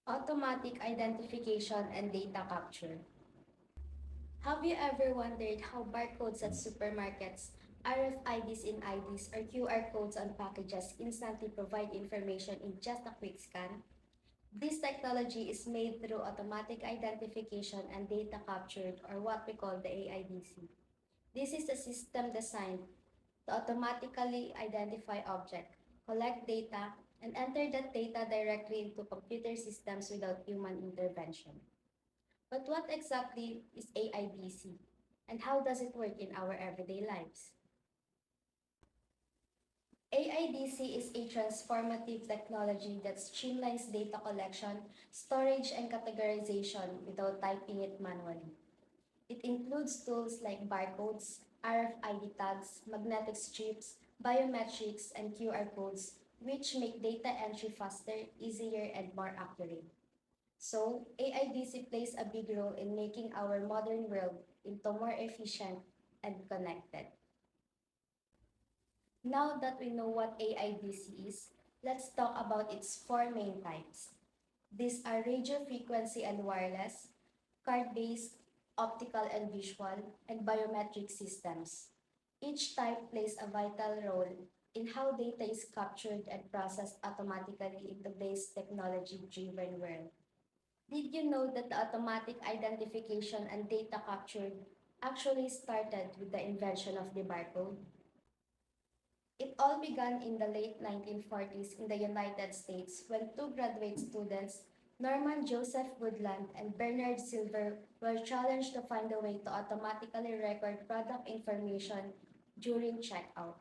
Automatic identification and data capture. Have you ever wondered how barcodes at supermarkets, RFIDs in IDs, or QR codes on packages instantly provide information in just a quick scan? This technology is made through automatic identification and data captured, or what we call the AIDC. This is a system designed to automatically identify objects, collect data, and enter that data directly into computer systems without human intervention. But what exactly is AIDC, and how does it work in our everyday lives? AIDC is a transformative technology that streamlines data collection, storage, and categorization without typing it manually. It includes tools like barcodes, RFID tags, magnetic strips, biometrics, and QR codes, which make data entry faster, easier, and more accurate. So, AIDC plays a big role in making our modern world into more efficient and connected. Now that we know what AIDC is, let's talk about its four main types. These are radio frequency and wireless, card-based, optical and visual, and biometric systems. Each type plays a vital role in how data is captured and processed automatically in today's technology-driven world. Did you know that the automatic identification and data captured actually started with the invention of the barcode? It all began in the late 1940s in the United States when two graduate students, Norman Joseph Woodland and Bernard Silver, were challenged to find a way to automatically record product information during checkout.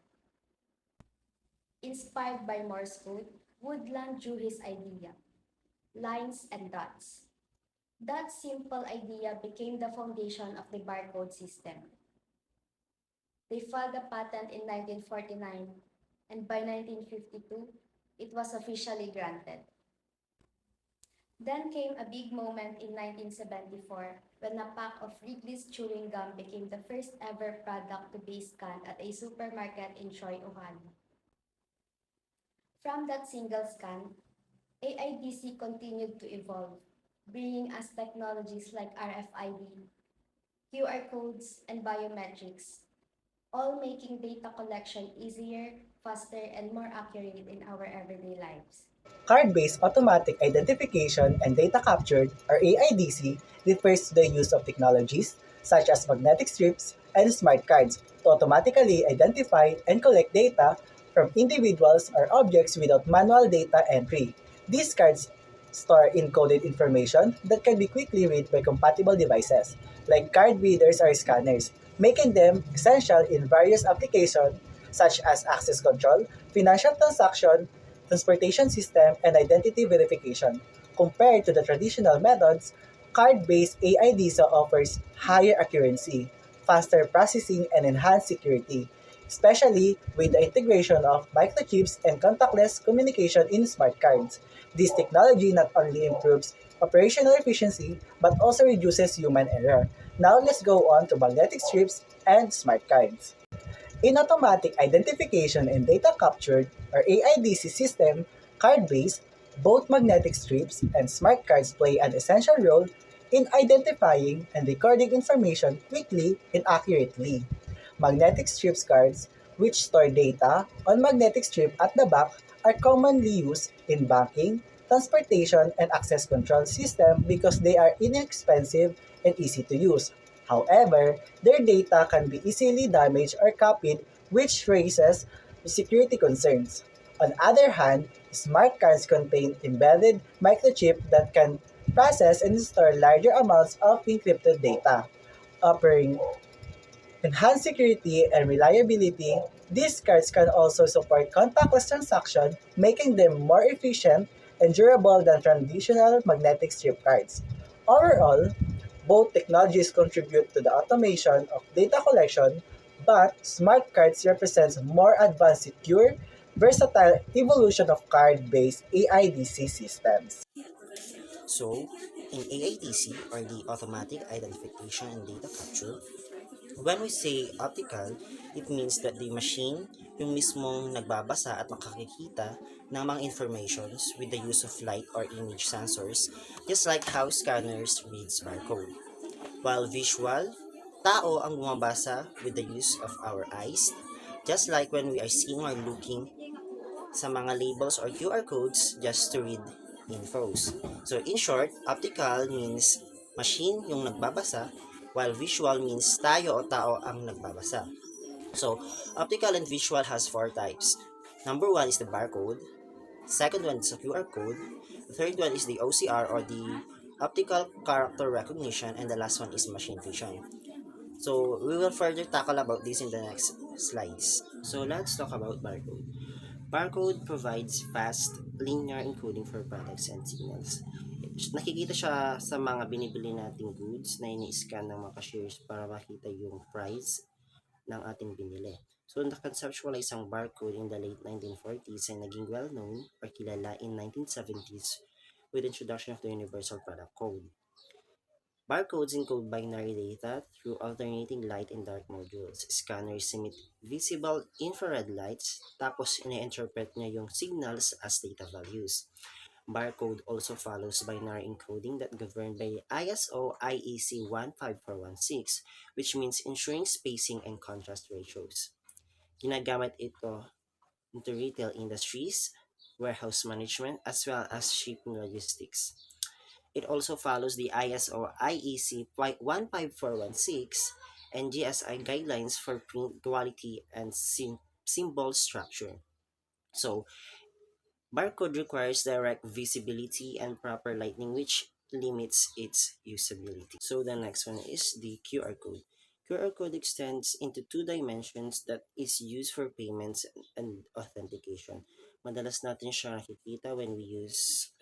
Inspired by Morse code, Woodland drew his idea, lines and dots. That simple idea became the foundation of the barcode system. They filed a patent in 1949, and by 1952, it was officially granted. Then came a big moment in 1974 when a pack of Wrigley's chewing gum became the first ever product to be scanned at a supermarket in Troy, Ohio. From that single scan, AIDC continued to evolve, bringing us technologies like RFID, QR codes, and biometrics, all making data collection easier, faster, and more accurate in our everyday lives. Card-based automatic identification and data captured, or AIDC, refers to the use of technologies such as magnetic strips and smart cards to automatically identify and collect data from individuals or objects without manual data entry. These cards store encoded information that can be quickly read by compatible devices, like card readers or scanners, making them essential in various applications such as access control, financial transaction, transportation system, and identity verification. Compared to the traditional methods, card-based AIDSA offers higher accuracy, faster processing, and enhanced security, especially with the integration of microchips and contactless communication in smart cards. This technology not only improves operational efficiency but also reduces human error. Now let's go on to magnetic strips and smart cards. In automatic identification and data captured, or AIDC system, card-based, both magnetic strips and smart cards play an essential role in identifying and recording information quickly and accurately. Magnetic strips cards, which store data on magnetic strip at the back, are commonly used in banking, transportation, and access control system because they are inexpensive and easy to use. However, their data can be easily damaged or copied, which raises security concerns. On the other hand, smart cards contain embedded microchip that can process and store larger amounts of encrypted data, offering enhanced security and reliability. These cards can also support contactless transactions, making them more efficient and durable than traditional magnetic strip cards. Overall, both technologies contribute to the automation of data collection, but smart cards represents more advanced, secure, versatile evolution of card-based AIDC systems. So, in AIDC, or the Automatic Identification and Data Capture, When we say optical, it means that the machine, yung mismong nagbabasa at makakikita ng mga informations with the use of light or image sensors, just like how scanners reads barcode. While visual, tao ang bumabasa with the use of our eyes, just like when we are seeing or looking sa mga labels or QR codes just to read infos. So in short, optical means machine yung nagbabasa, while visual means tayo o tao ang nagbabasa. So optical and visual has four types. Number one is the barcode. Second one is the QR code. The third one is the OCR or the optical character recognition, and the last one is machine vision. So we will further tackle about this in the next slides. So let's talk about barcode. Barcode provides fast, linear encoding for products and signals. Nakikita siya sa mga binibili nating goods na ini-scan ng mga cashiers para makita yung price ng ating binili. So, na-conceptualize ang barcode in the late 1940s and naging well-known or kilala in 1970s with the introduction of the Universal Product Code. Barcodes encode binary data through alternating light and dark modules. Scanners emit visible infrared lights, tapos ina-interpret niya yung signals as data values. Barcode also follows binary encoding that governed by ISO IEC 15416, which means ensuring spacing and contrast ratios. Ginagamit ito into retail industries, warehouse management, as well as shipping logistics. It also follows the ISO IEC 15416 and GSI guidelines for print quality and symbol structure. So, barcode requires direct visibility and proper lighting, which limits its usability. So, the next one is the QR code. QR code extends into two dimensions that is used for payments and authentication. Madalas natin siya nakikita when we use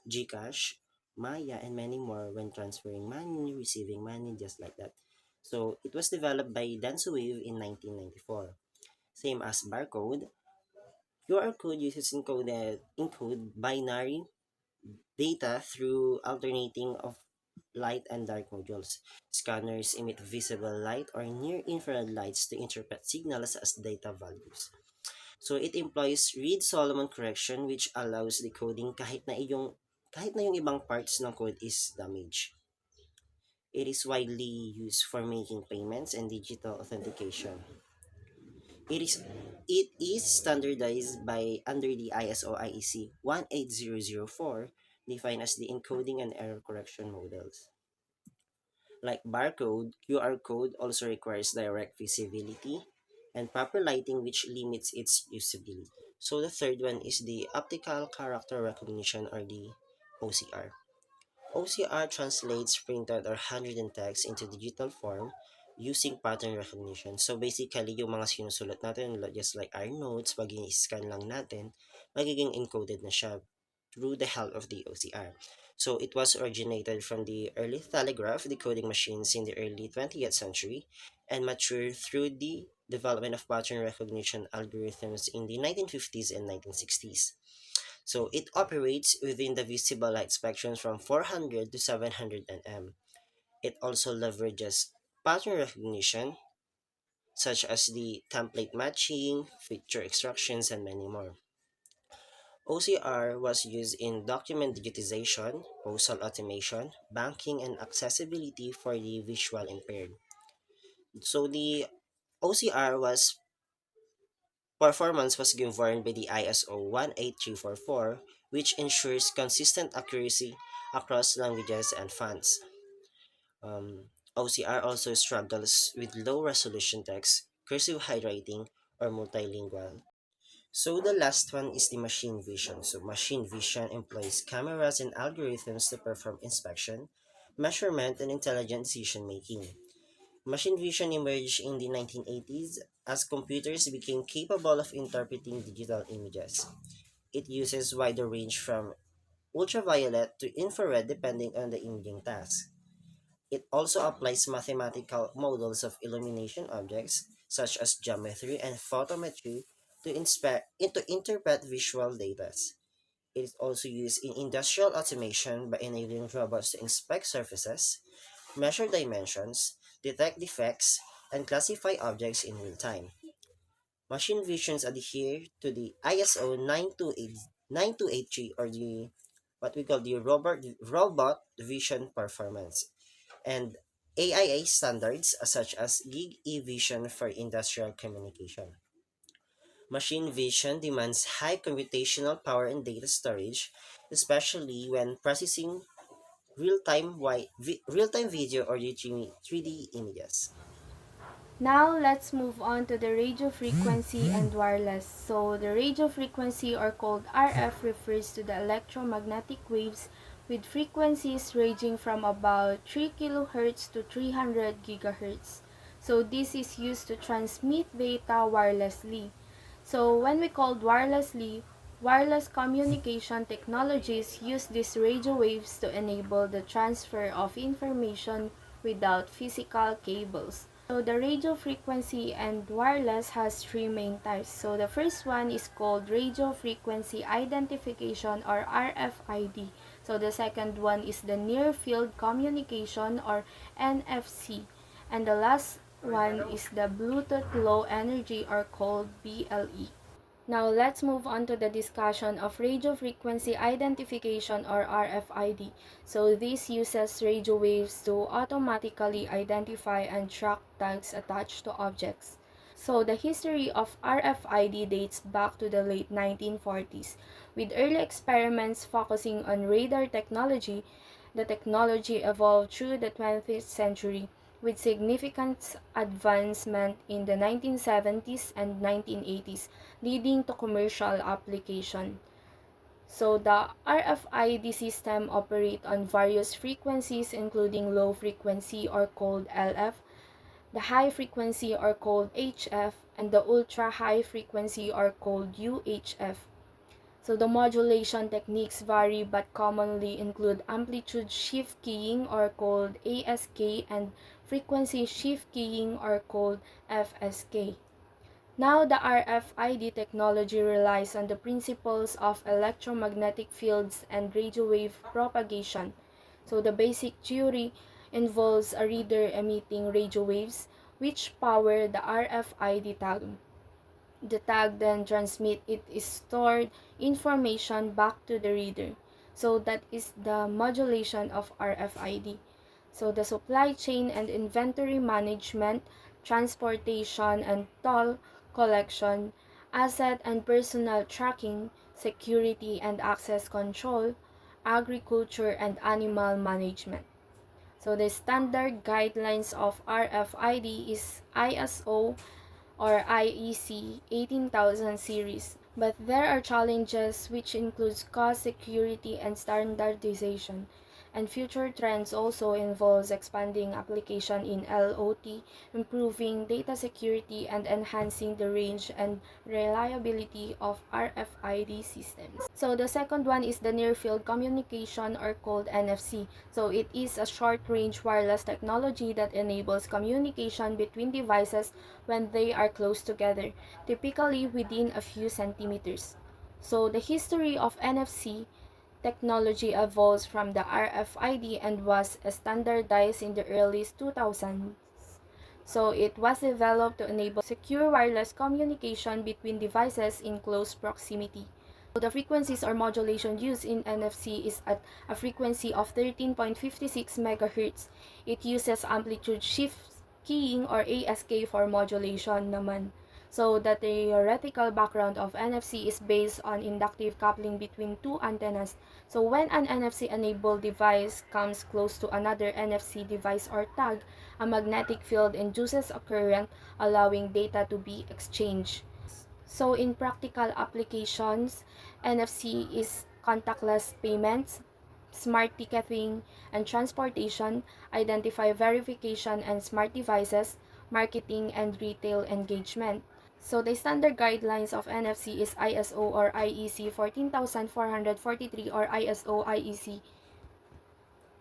GCash, Maya, and many more when transferring money, receiving money, just like that. So it was developed by Wave in 1994. Same as barcode, QR code uses encode binary data through alternating of light and dark modules. Scanners emit visible light or near infrared lights to interpret signals as data values. So it employs Reed-Solomon correction, which allows decoding kahit na yung ibang parts ng code is damaged. It is widely used for making payments and digital authentication. It is standardized by under the ISO IEC 18004, defined as the encoding and error correction models. Like barcode, QR code also requires direct visibility and proper lighting, which limits its usability. So the third one is the optical character recognition or the OCR. OCR translates printed or handwritten text into digital form using pattern recognition. So basically, yung mga sinusulat natin, just like our notes, pag i-scan lang natin, magiging encoded na siya through the help of the OCR. So it was originated from the early telegraph decoding machines in the early 20th century and matured through the development of pattern recognition algorithms in the 1950s and 1960s. So it operates within the visible light spectrum from 400 to 700 nm. It also leverages pattern recognition, such as the template matching, feature extractions, and many more. OCR was used in document digitization, postal automation, banking, and accessibility for the visual impaired. So the OCR was performance was governed by the ISO 18344, which ensures consistent accuracy across languages and fonts. OCR also struggles with low resolution text, cursive handwriting, or multilingual. So the last one is the machine vision. So machine vision employs cameras and algorithms to perform inspection, measurement, and intelligent decision making. Machine vision emerged in the 1980s as computers became capable of interpreting digital images. It uses wider range from ultraviolet to infrared depending on the imaging task. It also applies mathematical models of illumination objects such as geometry and photometry to interpret visual data. It is also used in industrial automation by enabling robots to inspect surfaces, measure dimensions, detect defects, and classify objects in real time. Machine visions adhere to the ISO 92893 or the what we call the robot vision performance and AIA standards such as Gig E-Vision for industrial communication. Machine vision demands high computational power and data storage, especially when processing real-time video or 3D images. Now let's move on to the radio frequency and wireless. So the radio frequency, or called RF, refers to the electromagnetic waves with frequencies ranging from about 3 kHz to 300 GHz. So this is used to transmit data wirelessly. So when we called wirelessly, wireless communication technologies use these radio waves to enable the transfer of information without physical cables. So the radio frequency and wireless has three main types. So the first one is called radio frequency identification, or RFID. So the second one is the near field communication, or NFC. And the last one is the Bluetooth Low Energy, or called BLE. Now let's move on to the discussion of radio frequency identification, or RFID. So this uses radio waves to automatically identify and track tags attached to objects. So the history of RFID dates back to the late 1940s, with early experiments focusing on radar technology. The technology evolved through the 20th century, with significant advancement in the 1970s and 1980s, leading to commercial application. So the RFID system operate on various frequencies, including low frequency, or called LF, the high frequency, or called HF, and the ultra high frequency, or called UHF. So the modulation techniques vary but commonly include amplitude shift keying, or called ASK, and frequency shift keying, or called FSK. Now the RFID technology relies on the principles of electromagnetic fields and radio wave propagation. So the basic theory involves a reader emitting radio waves which power the RFID tag. The tag then transmits its stored information back to the reader. So that is the modulation of RFID. So the supply chain and inventory management, transportation and toll collection, asset and personal tracking, security and access control, agriculture and animal management. So the standard guidelines of RFID is ISO or IEC 18,000 series. But there are challenges which includes cost, security, and standardization. And future trends also involves expanding application in LOT, improving data security, and enhancing the range and reliability of RFID systems. So the second one is the near field communication, or called NFC. So it is a short range wireless technology that enables communication between devices when they are close together, typically within a few centimeters. So the history of NFC technology evolves from the RFID and was standardized in the early 2000s. So it was developed to enable secure wireless communication between devices in close proximity. So the frequencies or modulation used in NFC is at a frequency of 13.56 MHz. It uses amplitude shift keying, or ASK, for modulation naman. So the theoretical background of NFC is based on inductive coupling between two antennas. So when an NFC-enabled device comes close to another NFC device or tag, a magnetic field induces a current, allowing data to be exchanged. So in practical applications, NFC is contactless payments, smart ticketing and transportation, identity verification and smart devices, marketing and retail engagement. So the standard guidelines of NFC is ISO or IEC 14443 or ISO IEC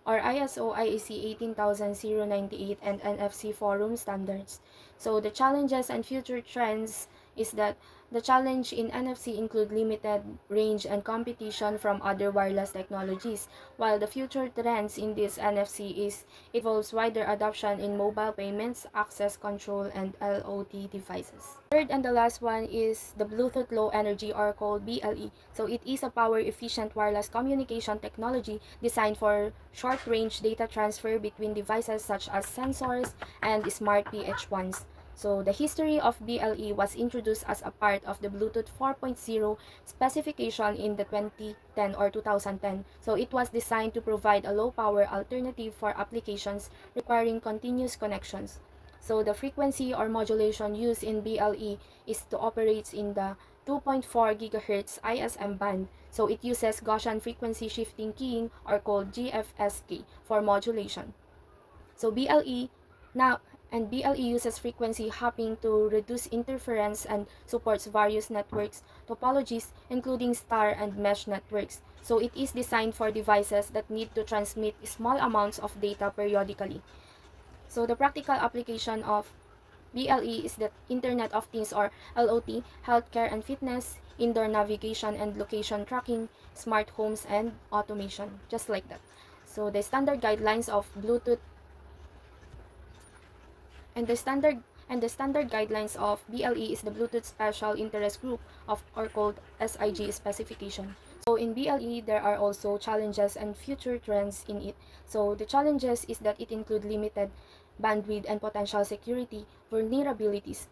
18098 and NFC forum standards. So the challenges and future trends is that the challenge in NFC include limited range and competition from other wireless technologies, while the future trends in this NFC is it involves wider adoption in mobile payments, access control, and LOT devices. Third and the last one is the Bluetooth Low Energy, or called BLE. So it is a power efficient wireless communication technology designed for short range data transfer between devices such as sensors and smart PH1s. So the history of BLE was introduced as a part of the Bluetooth 4.0 specification in the 2010 or 2010. So it was designed to provide a low power alternative for applications requiring continuous connections. So the frequency or modulation used in BLE is to operate in the 2.4 GHz ISM band. So it uses Gaussian frequency shifting keying, or called GFSK, for modulation. So BLE uses frequency hopping to reduce interference and supports various networks topologies, including star and mesh networks. So it is designed for devices that need to transmit small amounts of data periodically. So the practical application of BLE is the Internet of Things, or LOT, healthcare and fitness, indoor navigation and location tracking, smart homes, and automation, just like that. So the standard guidelines of Bluetooth and the standard guidelines of BLE is the Bluetooth Special Interest Group, or called SIG specification. So in BLE, there are also challenges and future trends in it. So the challenges is that it include limited bandwidth and potential security vulnerabilities.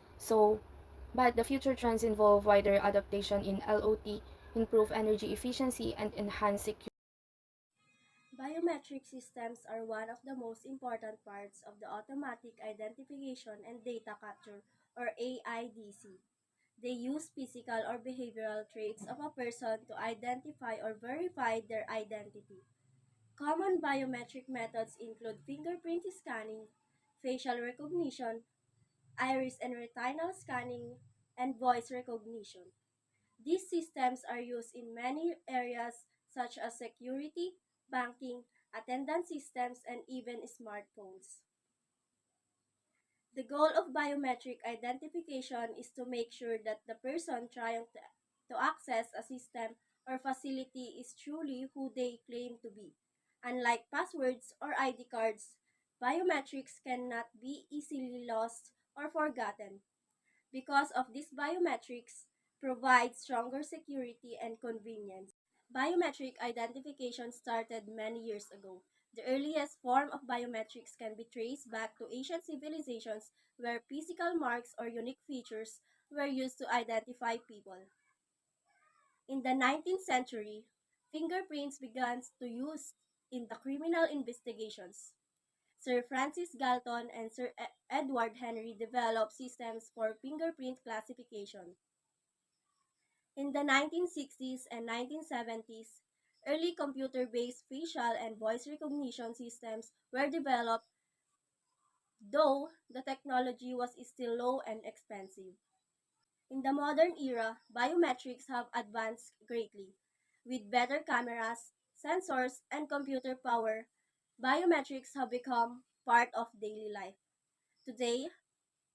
But the future trends involve wider adaptation in LOT, improve energy efficiency, and enhance security. Biometric systems are one of the most important parts of the automatic identification and data capture, or AIDC. They use physical or behavioral traits of a person to identify or verify their identity. Common biometric methods include fingerprint scanning, facial recognition, iris and retinal scanning, and voice recognition. These systems are used in many areas such as security, banking, attendance systems, and even smartphones. The goal of biometric identification is to make sure that the person trying to access a system or facility is truly who they claim to be. Unlike passwords or ID cards, biometrics cannot be easily lost or forgotten. Because of this, biometrics provide stronger security and convenience. Biometric identification started many years ago. The earliest form of biometrics can be traced back to ancient civilizations where physical marks or unique features were used to identify people. In the 19th century, fingerprints began to use in the criminal investigations. Sir Francis Galton and Sir Edward Henry developed systems for fingerprint classification. In the 1960s and 1970s, early computer-based facial and voice recognition systems were developed, though the technology was still low and expensive. In the modern era, biometrics have advanced greatly. With better cameras, sensors, and computer power, biometrics have become part of daily life. Today,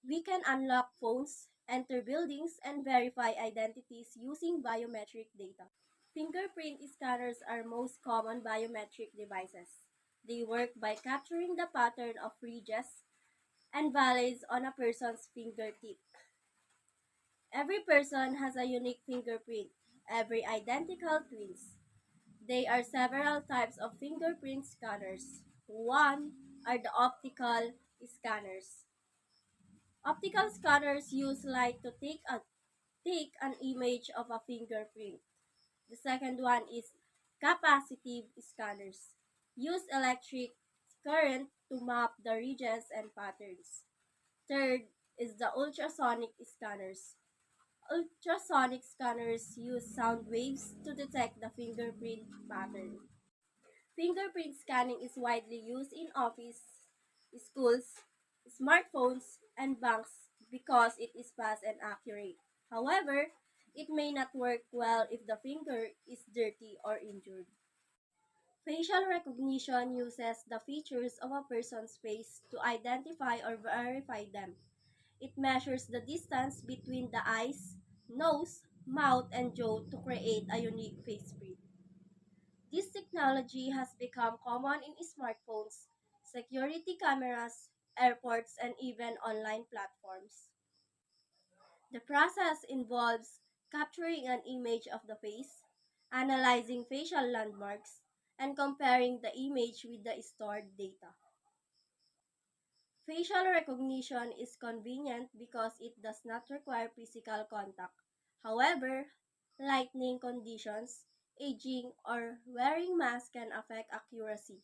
we can unlock phones, enter buildings, and verify identities using biometric data. Fingerprint scanners are most common biometric devices. They work by capturing the pattern of ridges and valleys on a person's fingertip. Every person has a unique fingerprint, every identical twins. There are several types of fingerprint scanners. One are the optical scanners. Optical scanners use light to take an image of a fingerprint. The second one is capacitive scanners. Use electric current to map the ridges and patterns. Third is the ultrasonic scanners. Ultrasonic scanners use sound waves to detect the fingerprint pattern. Fingerprint scanning is widely used in office, schools, smartphones, and banks because it is fast and accurate. However, it may not work well if the finger is dirty or injured. Facial recognition uses the features of a person's face to identify or verify them. It measures the distance between the eyes, nose, mouth, and jaw to create a unique face print. This technology has become common in smartphones, security cameras, airports, and even online platforms. The process involves capturing an image of the face, analyzing facial landmarks, and comparing the image with the stored data. Facial recognition is convenient because it does not require physical contact. However, lighting conditions, aging, or wearing masks can affect accuracy.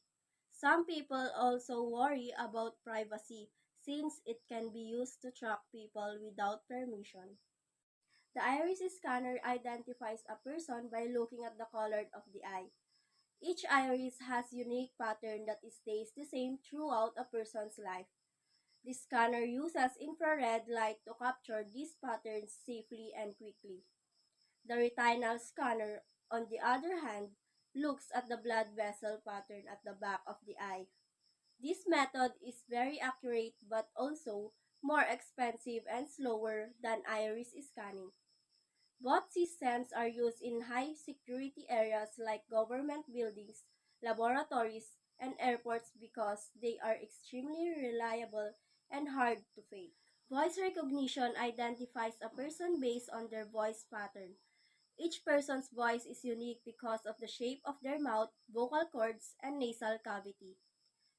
Some people also worry about privacy since it can be used to track people without permission. The iris scanner identifies a person by looking at the color of the eye. Each iris has unique pattern that stays the same throughout a person's life. The scanner uses infrared light to capture these patterns safely and quickly. The retinal scanner, on the other hand, looks at the blood vessel pattern at the back of the eye. This method is very accurate but also more expensive and slower than iris scanning. Both systems are used in high security areas like government buildings, laboratories, and airports because they are extremely reliable and hard to fake. Voice recognition identifies a person based on their voice pattern. Each person's voice is unique because of the shape of their mouth, vocal cords, and nasal cavity.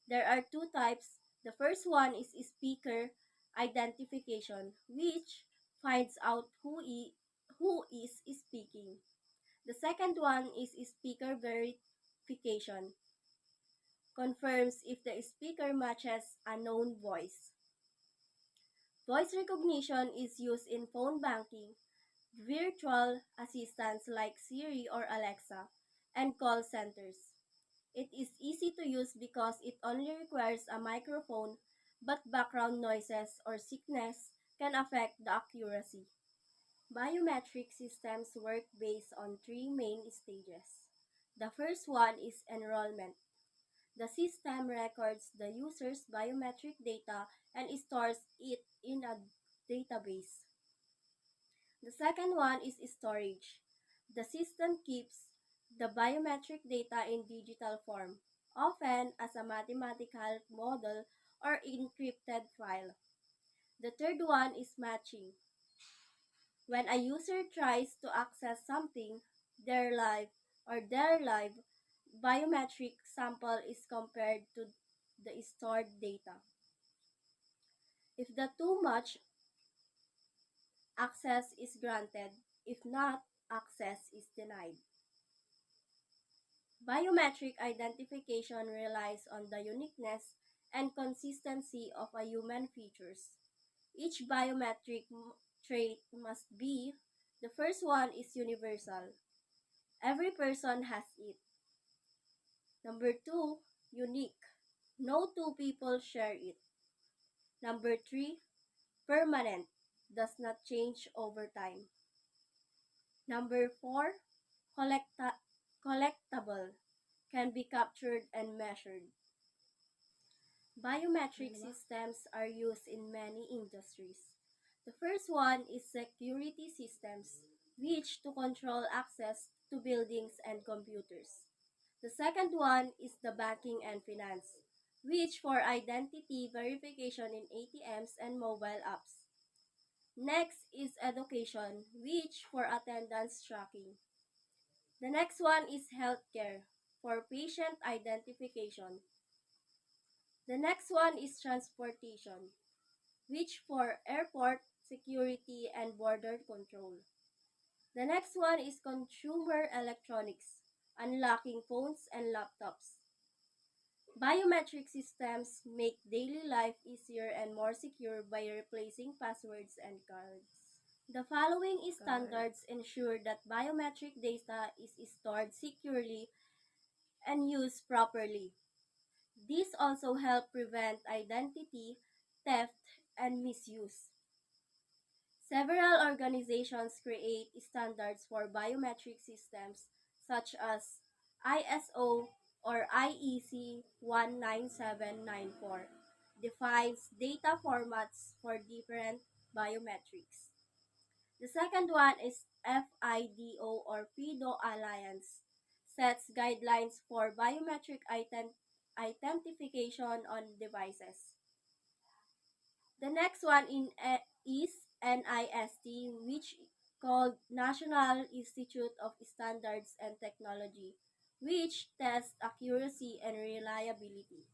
There are two types. The first one is speaker identification, which finds out who is speaking. The second one is speaker verification, confirms if the speaker matches a known voice. Voice recognition is used in phone banking, virtual assistants like Siri or Alexa, and call centers. It is easy to use because it only requires a microphone, but background noises or sickness can affect the accuracy. Biometric systems work based on three main stages. The first one is enrollment. The system records the user's biometric data and stores it in a database. The second one is storage. The system keeps the biometric data in digital form, often as a mathematical model or encrypted file. The third one is matching. When a user tries to access something, their live biometric sample is compared to the stored data. If the two match, access is granted. If not, access is denied. Biometric identification relies on the uniqueness and consistency of a human features. Each biometric trait must be. The first one is universal. Every person has it. Number two, unique. No two people share it. Number three, permanent. Does not change over time. Number four, collectible. Can be captured and measured. Biometric systems are used in many industries. The first one is security systems, which to control access to buildings and computers. The second one is the banking and finance, which for identity verification in ATMs and mobile apps. Next is education, which for attendance tracking. The next one is healthcare, for patient identification. The next one is transportation, which for airport security and border control. The next one is consumer electronics, unlocking phones and laptops. Biometric systems make daily life easier and more secure by replacing passwords and cards. The following standards ensure that biometric data is stored securely and used properly. These also help prevent identity theft and misuse. Several organizations create standards for biometric systems such as ISO or IEC 19794. defines data formats for different biometrics. The second one is FIDO or FIDO Alliance, sets guidelines for biometric identification on devices. The next one is NIST, which called National Institute of Standards and Technology, which tests accuracy and reliability.